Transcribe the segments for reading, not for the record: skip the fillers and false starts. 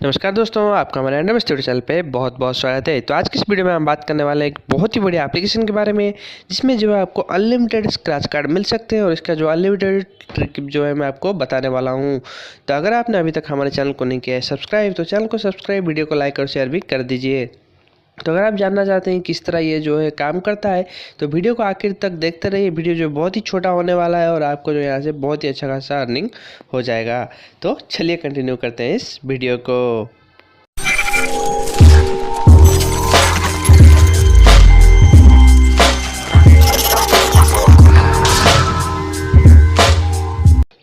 नमस्कार दोस्तों, आपका हमारे रैंडम स्टडी चैनल पे बहुत बहुत स्वागत है। तो आज की इस वीडियो में हम बात करने वाले हैं एक बहुत ही बड़ी एप्लीकेशन के बारे में, जिसमें जो है आपको अनलिमिटेड स्क्रैच कार्ड मिल सकते हैं और इसका जो अनलिमिटेड ट्रिक जो है मैं आपको बताने वाला हूं। तो अगर आपने अभी तक हमारे चैनल को नहीं किया है सब्सक्राइब, तो चैनल को सब्सक्राइब, वीडियो को लाइक और शेयर भी कर दीजिए। तो अगर आप जानना चाहते हैं किस तरह ये जो है काम करता है, तो वीडियो को आखिर तक देखते रहिए। वीडियो जो बहुत ही छोटा होने वाला है और आपको जो यहाँ से बहुत ही अच्छा खासा अर्निंग हो जाएगा। तो चलिए कंटिन्यू करते हैं इस वीडियो को।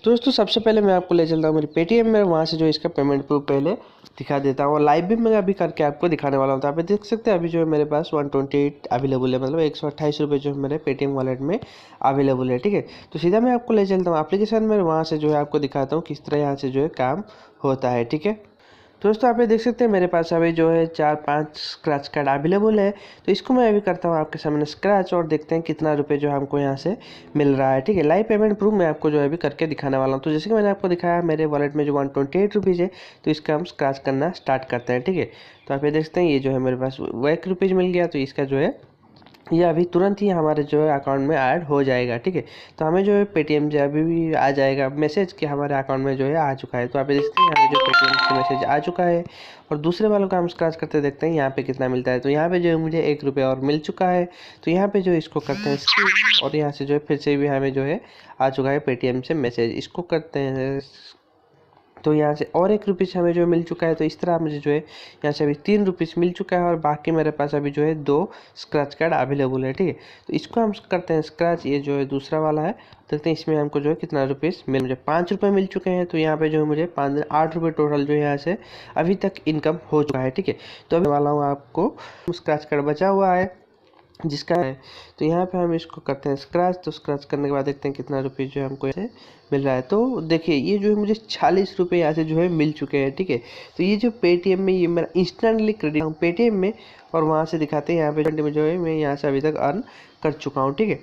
दोस्तों सबसे पहले मैं आपको ले चलता हूँ मेरी पेटीएम में, वहाँ से जो इसका पेमेंट प्रूफ पहले दिखा देता हूँ और लाइव भी मैं अभी करके आपको दिखाने वाला हूँ। तो आप देख सकते हैं अभी जो है मेरे पास 128 अवेलेबल है, मतलब 128 रुपये जो है मेरे पेटीएम वॉलेट में अवेलेबल है। ठीक है, तो सीधा मैं आपको ले चलता हूँ एप्लीकेशन में, वहाँ से जो है आपको दिखाता हूँ किस तरह यहाँ से जो है काम होता है। ठीक है दोस्तों, आप ये देख सकते हैं मेरे पास अभी जो है 4-5 स्क्रैच कार्ड अवेलेबल है। तो इसको मैं अभी करता हूँ आपके सामने स्क्रैच और देखते हैं कितना रुपए जो है हमको यहाँ से मिल रहा है। ठीक है, लाइव पेमेंट प्रूफ मैं आपको जो है अभी करके दिखाने वाला हूँ। तो जैसे कि मैंने आपको दिखाया मेरे वॉलेट में जो 128 रुपीज़ है, तो इसका हम स्क्रैच करना स्टार्ट करते हैं। ठीक है, तो आप ये देख सकते हैं ये जो है मेरे पास 1 रुपीज़ मिल गया। तो इसका जो है ये अभी तुरंत ही हमारे जो है अकाउंट में ऐड हो जाएगा। ठीक है, तो हमें जो है पेटीएम से अभी भी आ जाएगा मैसेज कि हमारे अकाउंट में जो है आ चुका है। तो आप देखते हैं हमें जो पेटीएम से मैसेज आ चुका है और दूसरे वालों का हम स्क्रैच करते देखते हैं यहाँ पे कितना मिलता है। तो यहाँ पे जो है मुझे 1 रुपये और मिल चुका है। तो यहाँ पे जो इसको करते हैं स्किप और यहाँ से जो है फिर से भी हमें जो है आ चुका है पेटीएम से मैसेज, इसको करते हैं। तो यहाँ से और 1 रुपीज़ हमें जो मिल चुका है। तो इस तरह मुझे जो है यहाँ से अभी 3 रुपीज़ मिल चुका है और बाकी मेरे पास अभी जो है 2 स्क्रैच कार्ड अवेलेबल है। ठीक है, तो इसको हम करते हैं स्क्रैच, ये जो है दूसरा वाला है। देखते हैं इसमें हमको जो है कितना रुपीज़ मिल, मुझे 5 रुपये मिल चुके हैं। तो यहाँ पे जो है मुझे 8 रुपये टोटल जो है यहाँ से अभी तक इनकम हो चुका है। ठीक है, तो अभी वाला हूँ आपको स्क्रैच कार्ड बचा हुआ है जिसका है। तो यहाँ पे हम इसको करते हैं स्क्रैच। तो स्क्रैच करने के बाद देखते हैं कितना रुपये जो है हमको ऐसे मिल रहा है। तो देखिए ये जो है मुझे 40 रुपये यहाँ से जो है मिल चुके हैं। ठीक है, तो ये जो पेटीएम में ये मेरा इंस्टेंटली क्रेडिट हूँ पेटीएम में और वहाँ से दिखाते हैं यहाँ पे जो है मैं यहाँ से अभी तक अर्न कर चुका हूँ। ठीक है,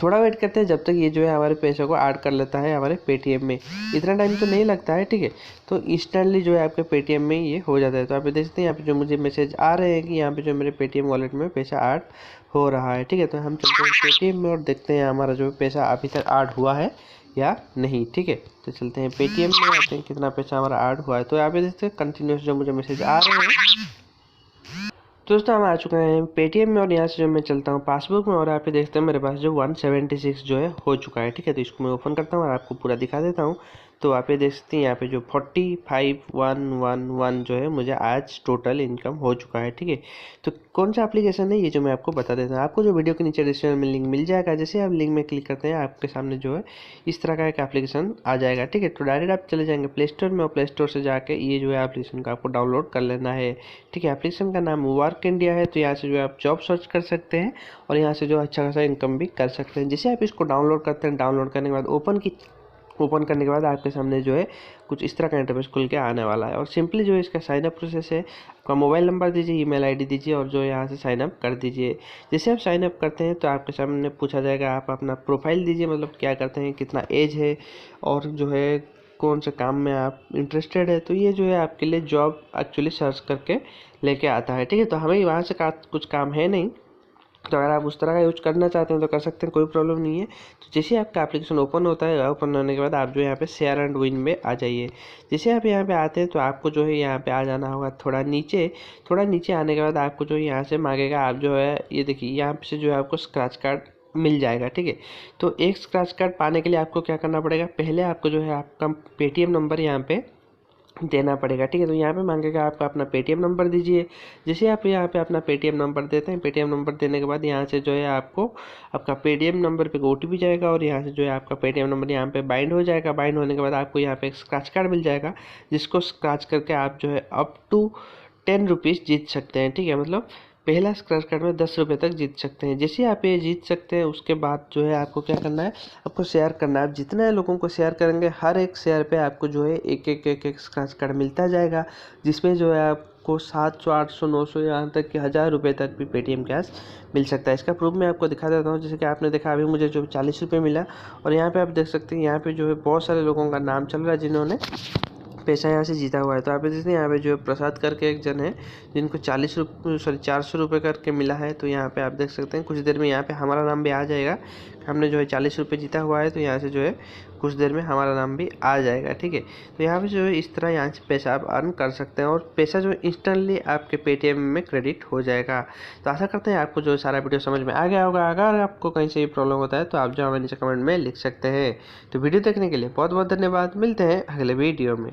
थोड़ा वेट करते हैं जब तक ये जो है हमारे पैसे को ऐड कर लेता है हमारे पेटीएम में। इतना टाइम तो नहीं लगता है। ठीक है, तो इंस्टेंटली जो है आपके पेटीएम में ये हो जाता है। तो आप देखते हैं यहाँ पे जो मुझे मैसेज आ रहे हैं कि यहाँ पे जो मेरे पेटीएम वॉलेट में पैसा ऐड हो रहा है। ठीक है, तो हम चलते हैं पेटीएम में और देखते हैं हमारा जो पैसा अभी तक ऐड हुआ है या नहीं। ठीक है, तो चलते हैं पेटीएम में, आते हैं कितना पैसा हमारा ऐड हुआ है। तो यहाँ पे देखते हैं कंटिन्यूस जो मुझे मैसेज आ रहे हैं। दोस्तों हम आ चुके हैं पेटीएम में और यहाँ से जो मैं चलता हूँ पासबुक में और यहाँ पे देखते हैं मेरे पास जो 176 जो है हो चुका है। ठीक है, तो इसको मैं ओपन करता हूँ और आपको पूरा दिखा देता हूँ। तो आप ये देख सकते हैं यहाँ पे जो 45,111 जो है मुझे आज टोटल इनकम हो चुका है। ठीक है, तो कौन सा एप्लीकेशन है ये जो मैं आपको बता देता हूँ। आपको जो वीडियो के नीचे डिस्क्रिप्शन में लिंक मिल जाएगा, जैसे आप लिंक में क्लिक करते हैं आपके सामने जो है इस तरह का एक एप्लीकेशन आ जाएगा। ठीक है, तो डायरेक्ट आप चले जाएंगे प्ले स्टोर में और प्ले स्टोर से जाके ये जो है एप्लीकेशन का आपको डाउनलोड कर लेना है। ठीक है, एप्लीकेशन का नाम वर्क इंडिया है। तो यहाँ से जो है आप जॉब सर्च कर सकते हैं और यहाँ से जो अच्छा खासा इनकम भी कर सकते हैं। जैसे आप इसको डाउनलोड करते हैं, डाउनलोड करने के बाद ओपन करने के बाद आपके सामने जो है कुछ इस तरह का इंटरफेस खुल के आने वाला है और सिंपली जो है इसका साइन अप प्रोसेस है। आपका मोबाइल नंबर दीजिए, ईमेल आईडी दीजिए और जो यहाँ से साइन अप कर दीजिए। जैसे आप साइन अप करते हैं तो आपके सामने पूछा जाएगा, आप अपना प्रोफाइल दीजिए, मतलब क्या करते हैं, कितना एज है और जो है कौन से काम में आप इंटरेस्टेड है। तो ये जो है आपके लिए जॉब एक्चुअली सर्च करके लेके आता है। ठीक है, तो हमें वहाँ से कुछ काम है नहीं, तो अगर आप उस तरह का यूज करना चाहते हैं तो कर सकते हैं, कोई प्रॉब्लम नहीं है। तो जैसे आपका एप्लीकेशन ओपन होता है, ओपन होने के बाद आप जो यहाँ पे शेयर एंड विन में आ जाइए। जैसे आप यहाँ पे आते हैं तो आपको जो है यहाँ पे आ जाना होगा थोड़ा नीचे आने के बाद आपको जो यहाँ से मांगेगा, आप जो है ये देखिए यहाँ से जो है आपको स्क्रैच कार्ड मिल जाएगा। ठीक है, तो एक स्क्रैच कार्ड पाने के लिए आपको क्या करना पड़ेगा, पहले आपको जो है आपका पेटीएम नंबर यहाँ पे देना पड़ेगा। ठीक है, तो यहाँ पे मांगेगा आपका अपना पेटीएम नंबर दीजिए। जैसे आप यहाँ पे अपना पेटीएम नंबर देते हैं, पेटीएम नंबर देने के बाद यहाँ से जो है आपको आपका पेटीएम नंबर पे ओटीपी जाएगा और यहाँ से जो है आपका पेटीएम नंबर यहाँ पे बाइंड हो जाएगा। बाइंड होने के बाद आपको यहाँ पे एक स्क्रैच कार्ड मिल जाएगा, जिसको स्क्रैच करके आप जो है अप टू 10 रुपीज़ जीत सकते हैं। ठीक है, मतलब पहला स्क्रैच कार्ड में 10 रुपये तक जीत सकते हैं। जैसे आप ये जीत सकते हैं उसके बाद जो है आपको क्या करना है, आपको शेयर करना है। आप जितने लोगों को शेयर करेंगे हर एक शेयर पे आपको जो है एक स्क्रैच कार्ड मिलता जाएगा, जिसमें जो है आपको 700, 800, 900 यहाँ तक कि 1000 रुपये तक भी पेटीएम कैश मिल सकता है। इसका प्रूफ मैं आपको दिखा देता हूँ। जैसे कि आपने देखा अभी मुझे जो 40 रुपये मिला और यहाँ पे आप देख सकते हैं यहाँ पे जो है बहुत सारे लोगों का नाम चल रहा है जिन्होंने पैसा यहाँ से जीता हुआ है। तो आप देखते हैं यहाँ पे जो है प्रसाद करके एक जन है जिनको 400 रुपये करके मिला है। तो यहाँ पे आप देख सकते हैं कुछ देर में यहाँ पे हमारा नाम भी आ जाएगा। हमने जो है 40 रुपये जीता हुआ है, तो यहाँ से जो है कुछ देर में हमारा नाम भी आ जाएगा। ठीक है, तो यहाँ पे जो है इस तरह यहाँ से पैसा आप अर्न कर सकते हैं और पैसा जो इंस्टेंटली आपके पेटीएम में क्रेडिट हो जाएगा। तो आशा करते हैं आपको जो सारा वीडियो समझ में आ गया होगा। अगर आपको कहीं से भी प्रॉब्लम होता है तो आप जो हमें नीचे कमेंट में लिख सकते हैं। तो वीडियो देखने के लिए बहुत बहुत धन्यवाद। मिलते हैं अगले वीडियो में।